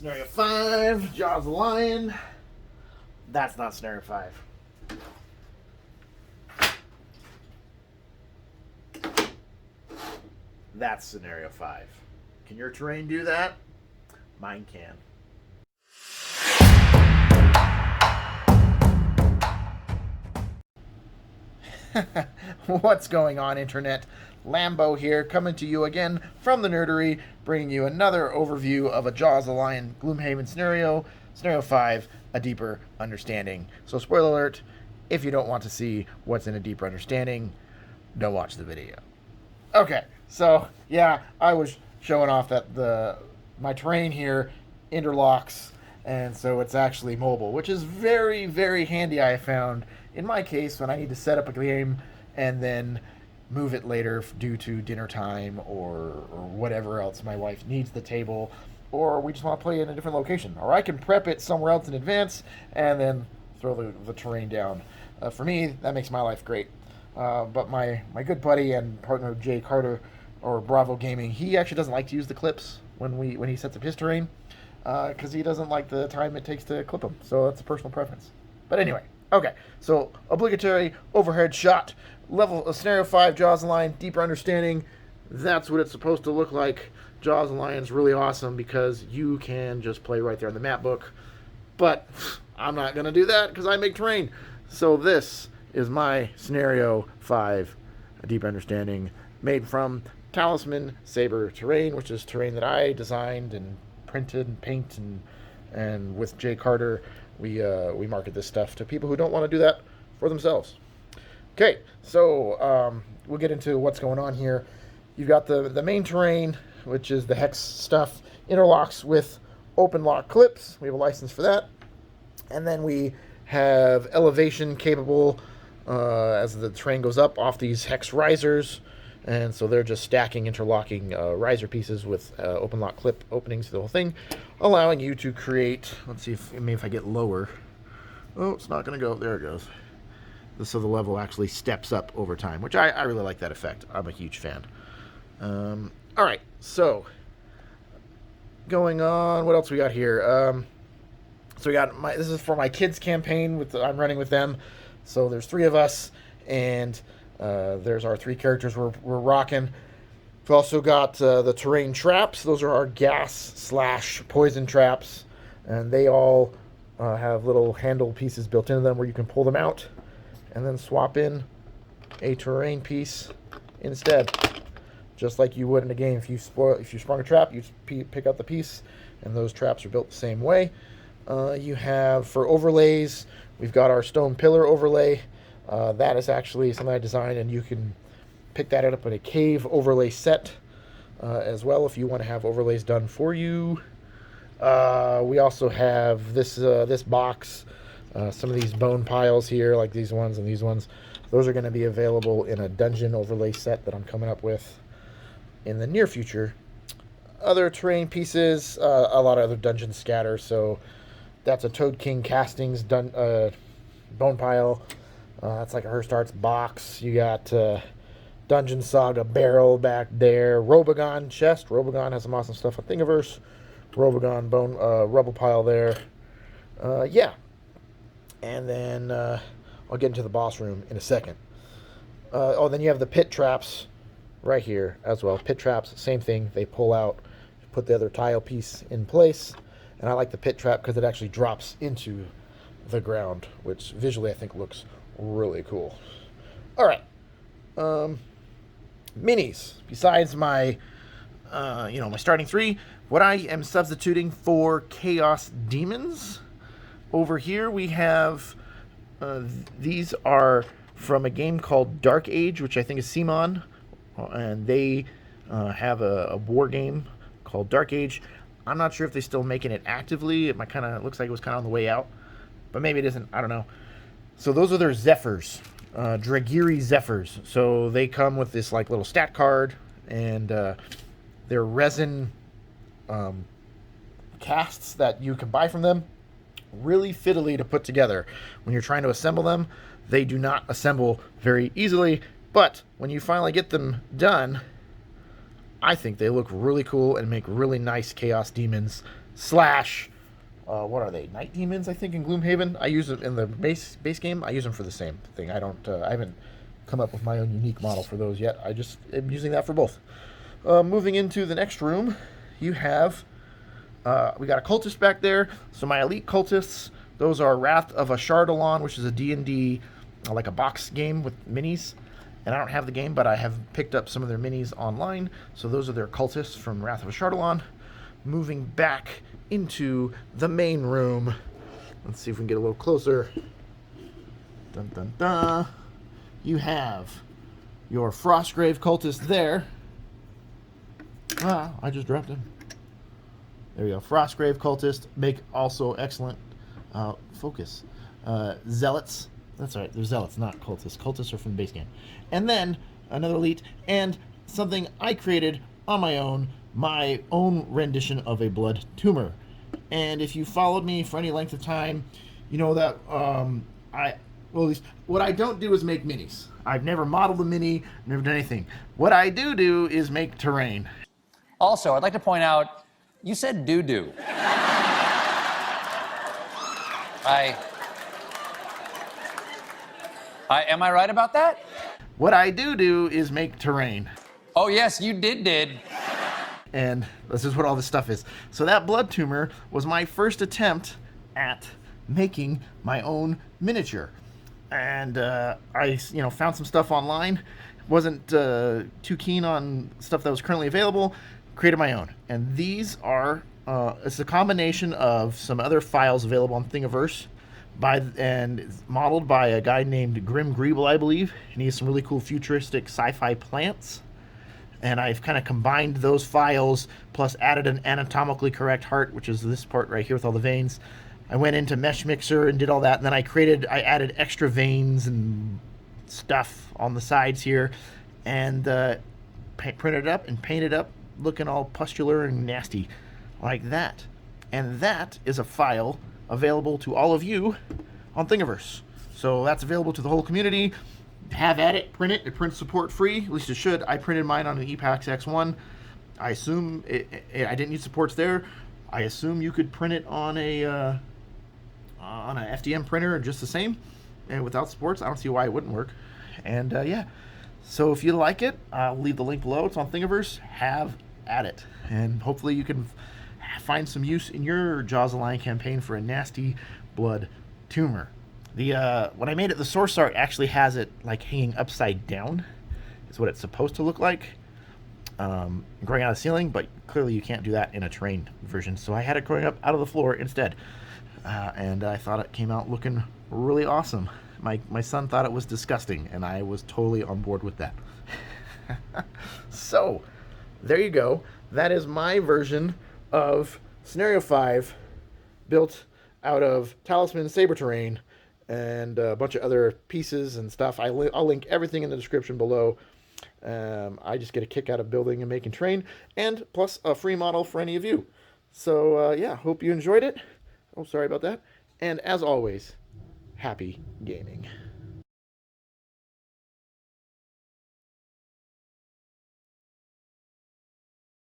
Scenario 5, Jaws of the Lion. That's not Scenario 5. That's Scenario 5. Can your terrain do that? Mine can. What's going on, Internet? Lambo here, coming to you again from the Nerdery, bringing you another overview of a Jaws of the Lion Gloomhaven scenario, Scenario 5, A Deeper Understanding. So, spoiler alert, if you don't want to see what's in A Deeper Understanding, don't watch the video. Okay, so, yeah, I was showing off that my terrain here interlocks, and so it's actually mobile, which is very, very handy, I found, in my case, when I need to set up a game and then move it later due to dinner time or whatever else my wife needs the table, or we just want to play in a different location. Or I can prep it somewhere else in advance and then throw the terrain down. For me, that makes my life great. But my good buddy and partner Jay Carter, or Bravo Gaming, he actually doesn't like to use the clips when he sets up his terrain, because he doesn't like the time it takes to clip them. So that's a personal preference. But anyway, okay, so obligatory overhead shot. Level of Scenario 5, Jaws of the Lion, Deeper Understanding. That's what it's supposed to look like. Jaws of the Lion is really awesome because you can just play right there in the map book. But I'm not going to do that because I make terrain. So this is my Scenario 5, A Deeper Understanding, made from Talisman Saber terrain, which is terrain that I designed and printed and painted, and with Jay Carter, we market this stuff to people who don't want to do that for themselves. Okay, so we'll get into what's going on here. You've got the main terrain, which is the hex stuff, interlocks with open lock clips. We have a license for that. And then we have elevation capable as the terrain goes up off these hex risers. And so they're just stacking, interlocking riser pieces with open lock clip openings to the whole thing, allowing you to create, let's see if I get lower. Oh, it's not going to go. There it goes. So the level actually steps up over time, which I really like that effect. I'm a huge fan. All right, so going on, what else we got here? So we got this is for my kids campaign I'm running with them. So there's 3 of us, and there's our 3 characters we're rocking. We've also got the terrain traps. Those are our gas/poison traps, and they all have little handle pieces built into them where you can pull them out and then swap in a terrain piece instead, just like you would in a game. If you sprung a trap, you pick up the piece, and those traps are built the same way. You have, for overlays, we've got our stone pillar overlay. That is actually something I designed, and you can pick that up in a cave overlay set as well if you want to have overlays done for you. We also have this box. Some of these bone piles here, like these ones and these ones, those are going to be available in a dungeon overlay set that I'm coming up with in the near future. Other terrain pieces, a lot of other dungeon scatter. So that's a Toad King Castings bone pile. That's like a Herstarts box. You got Dungeon Saga barrel back there. Robogon chest. Robogon has some awesome stuff on Thingiverse. Robogon bone rubble pile there. Yeah. And then I'll get into the boss room in a second. Then you have the pit traps right here as well. Pit traps, same thing. They pull out, put the other tile piece in place. And I like the pit trap because it actually drops into the ground, which visually I think looks really cool. All right. Minis. Besides my, my starting 3, what I am substituting for Chaos Demons. Over here we have, these are from a game called Dark Age, which I think is CMON, and they have a war game called Dark Age. I'm not sure if they're still making it actively. It looks like it was kind of on the way out, but maybe it isn't. I don't know. So those are their Zephyrs, Dragyri Zephyrs. So they come with this like little stat card, and they're resin casts that you can buy from them. Really fiddly to put together. When you're trying to assemble them, they do not assemble very easily, but when you finally get them done, I think they look really cool and make really nice Chaos Demons slash what are they? Night demons, I think, in Gloomhaven. I use it in the base game. I use them for the same thing. I haven't come up with my own unique model for those yet. I just am using that for both. Moving into the next room, you have we got a cultist back there. So my elite cultists, those are Wrath of Ashardalon, which is a D&D like a box game with minis. And I don't have the game, but I have picked up some of their minis online. So those are their cultists from Wrath of Ashardalon. Moving back into the main room. Let's see if we can get a little closer. Dun dun dun. You have your Frostgrave cultist there. I just dropped him. There we go. Frostgrave cultist make also excellent focus. Zealots. That's right. They're Zealots, not cultists. Cultists are from the base game. And then another elite and something I created on my own rendition of a Blood Tumor. And if you followed me for any length of time, you know that at least what I don't do is make minis. I've never modeled a mini, never done anything. What I do is make terrain. Also, I'd like to point out, you said doo-doo. Am I right about that? What I do is make terrain. Oh, yes, you did. And this is what all this stuff is. So that Blood Tumor was my first attempt at making my own miniature. And I found some stuff online. Wasn't too keen on stuff that was currently available. Created my own. And these are, it's a combination of some other files available on Thingiverse. And modeled by a guy named Grim Greeble, I believe. And he has some really cool futuristic sci-fi plants. And I've kind of combined those files, plus added an anatomically correct heart, which is this part right here with all the veins. I went into Mesh Mixer and did all that, and then I added extra veins and stuff on the sides here, and printed it up and painted up, looking all pustular and nasty, like that. And that is a file available to all of you on Thingiverse. So that's available to the whole community. Have at it, print it. It prints support free, at least it should. I printed mine on an Epax X1. I assume I didn't need supports there. I assume you could print it on a FDM printer just the same, and without supports. I don't see why it wouldn't work. And yeah, so if you like it, I'll leave the link below. It's on Thingiverse. Have at it, and hopefully you can find some use in your Jaws of Lion campaign for a nasty Blood Tumor. When I made it, the source art actually has it like hanging upside down. Is what it's supposed to look like, growing out of the ceiling. But clearly you can't do that in a terrain version, so I had it growing up out of the floor instead. And I thought it came out looking really awesome. My son thought it was disgusting, and I was totally on board with that. So there you go. That is my version of Scenario 5, built out of Talisman Saber Terrain and a bunch of other pieces and stuff. I'll link everything in the description below. I just get a kick out of building and making terrain, and plus a free model for any of you. So yeah, hope you enjoyed it. Oh, sorry about that. And as always, happy gaming.